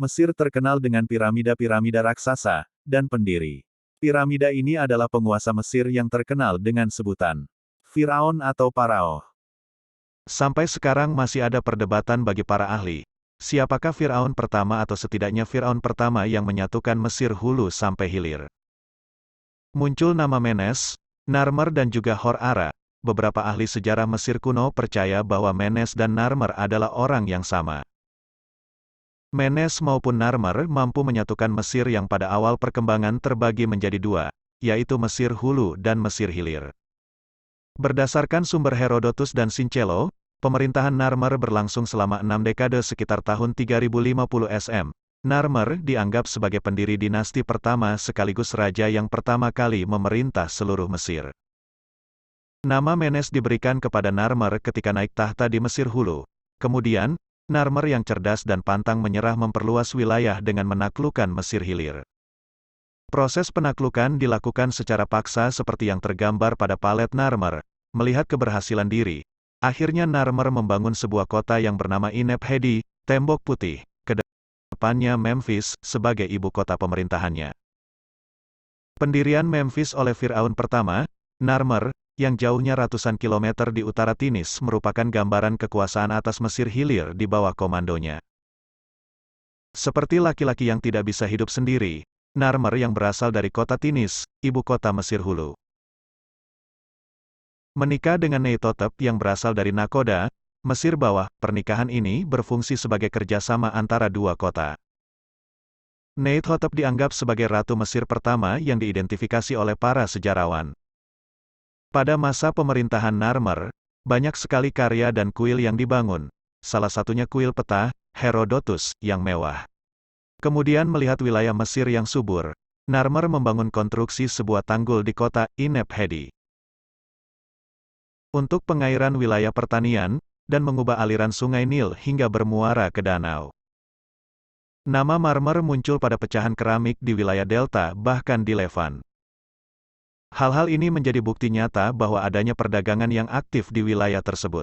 Mesir terkenal dengan piramida-piramida raksasa, dan pendiri. Piramida ini adalah penguasa Mesir yang terkenal dengan sebutan Firaun atau Parao. Sampai sekarang masih ada perdebatan bagi para ahli. Siapakah Firaun pertama atau setidaknya Firaun pertama yang menyatukan Mesir hulu sampai hilir? Muncul nama Menes, Narmer dan juga Hor-Ara. Beberapa ahli sejarah Mesir kuno percaya bahwa Menes dan Narmer adalah orang yang sama. Menes maupun Narmer mampu menyatukan Mesir yang pada awal perkembangan terbagi menjadi dua, yaitu Mesir hulu dan Mesir hilir. Berdasarkan sumber Herodotus dan Sincelo, pemerintahan Narmer berlangsung selama 6 dekade sekitar tahun 3050 SM. Narmer dianggap sebagai pendiri dinasti pertama sekaligus raja yang pertama kali memerintah seluruh Mesir. Nama Menes diberikan kepada Narmer ketika naik tahta di Mesir hulu. Kemudian, Narmer yang cerdas dan pantang menyerah memperluas wilayah dengan menaklukkan Mesir hilir. Proses penaklukan dilakukan secara paksa seperti yang tergambar pada palet Narmer. Melihat keberhasilan diri, akhirnya Narmer membangun sebuah kota yang bernama Ineb Hedi, Tembok Putih, ke depannya Memphis, sebagai ibu kota pemerintahannya. Pendirian Memphis oleh Firaun pertama, Narmer, yang jauhnya ratusan kilometer di utara Tinis merupakan gambaran kekuasaan atas Mesir hilir di bawah komandonya. Seperti laki-laki yang tidak bisa hidup sendiri, Narmer yang berasal dari kota Tinis, ibu kota Mesir hulu. Menikah dengan Neitotep yang berasal dari Nakoda, Mesir bawah. Pernikahan ini berfungsi sebagai kerjasama antara dua kota. Neitotep dianggap sebagai ratu Mesir pertama yang diidentifikasi oleh para sejarawan. Pada masa pemerintahan Narmer, banyak sekali karya dan kuil yang dibangun. Salah satunya kuil peta, Herodotus, yang mewah. Kemudian melihat wilayah Mesir yang subur, Narmer membangun konstruksi sebuah tanggul di kota Ineb Hedi. Untuk pengairan wilayah pertanian, dan mengubah aliran sungai Nil hingga bermuara ke danau. Nama Marmer muncul pada pecahan keramik di wilayah Delta bahkan di Levan. Hal-hal ini menjadi bukti nyata bahwa adanya perdagangan yang aktif di wilayah tersebut.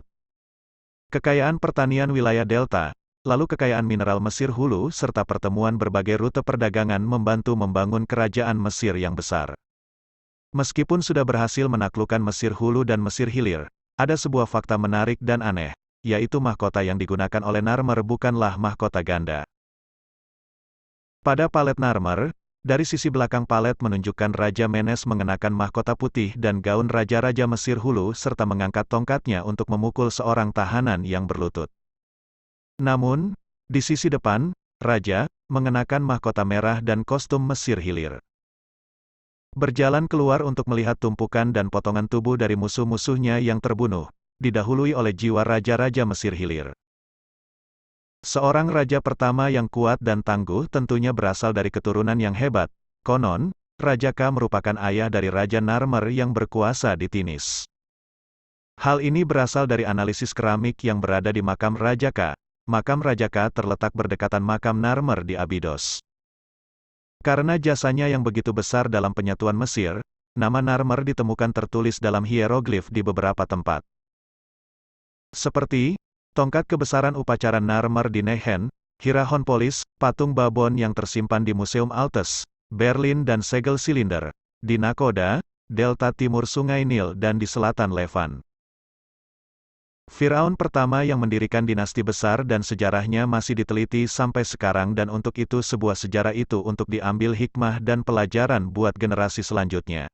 Kekayaan pertanian wilayah Delta, lalu kekayaan mineral Mesir hulu serta pertemuan berbagai rute perdagangan membantu membangun kerajaan Mesir yang besar. Meskipun sudah berhasil menaklukkan Mesir hulu dan Mesir hilir, ada sebuah fakta menarik dan aneh, yaitu mahkota yang digunakan oleh Narmer bukanlah mahkota ganda. Pada palet Narmer, dari sisi belakang palet menunjukkan Raja Menes mengenakan mahkota putih dan gaun raja-raja Mesir hulu serta mengangkat tongkatnya untuk memukul seorang tahanan yang berlutut. Namun, di sisi depan, Raja, mengenakan mahkota merah dan kostum Mesir hilir. Berjalan keluar untuk melihat tumpukan dan potongan tubuh dari musuh-musuhnya yang terbunuh, didahului oleh jiwa raja-raja Mesir hilir. Seorang raja pertama yang kuat dan tangguh tentunya berasal dari keturunan yang hebat. Konon, Raja Ka merupakan ayah dari Raja Narmer yang berkuasa di Tinis. Hal ini berasal dari analisis keramik yang berada di makam Raja Ka. Makam Raja Ka terletak berdekatan makam Narmer di Abydos. Karena jasanya yang begitu besar dalam penyatuan Mesir, nama Narmer ditemukan tertulis dalam hieroglif di beberapa tempat. Seperti tongkat kebesaran upacara Narmer di Nehen, Hierakonpolis, patung babon yang tersimpan di Museum Altes, Berlin dan segel silinder, di Nakoda, delta timur Sungai Nil dan di selatan Levan. Firaun pertama yang mendirikan dinasti besar dan sejarahnya masih diteliti sampai sekarang dan untuk itu sebuah sejarah itu untuk diambil hikmah dan pelajaran buat generasi selanjutnya.